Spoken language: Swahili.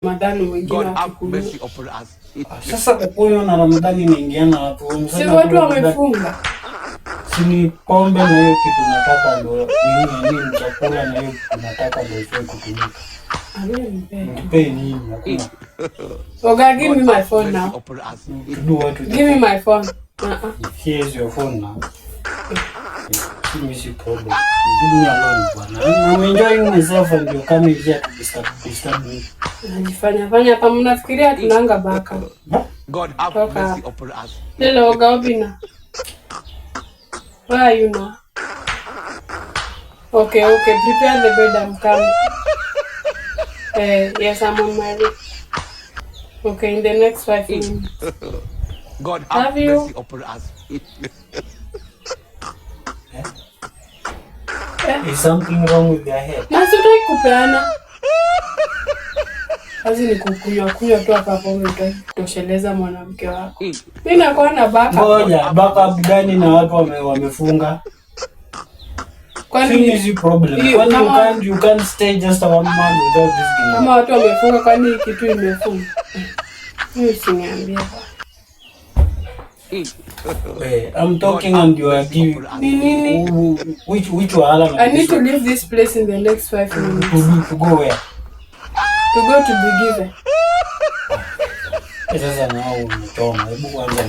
Ramadhani wengine wakikunywa. Sasa kukunywa na Ramadhani inaingiana wapi? Si watu wamefunga. Sini pombe na hiyo kitu nataka ndio nini chakula na hiyo nataka ndio iwe kutumika. Nipe nini hakuna. Oga, give me my phone now. Do what you give me my phone. Here's your phone now. Give me your problem. Leave me alone, bwana. I'm enjoying myself and you're coming here to disturb me. Najifanya hapa mnafikiria tunanga baka. God have mercy upon us. Hello, Oga Obina. Where are you now? Okay, prepare the bed, I'm coming. Yes, I'm on my way. Okay, in the next 5 minutes. God have mercy upon us. Is something wrong with your head? Nasutaki kupeana. Kazi ni kukunywa tu hapa pombe tosheleza mwanamke wako. Mimi nakuwa na baka. Ngoja, baka gani na watu wamefunga? Kwani is the problem? Kwani you can't stay just a one month without this game? Kama watu wamefunga kwani kitu imefunga? Mimi siniambia. I'm talking and you are giving. Which wahala? I need to leave this place in the next 5 minutes. To go where? To go to be given. Sasa nao unachoma. Hebu kwanza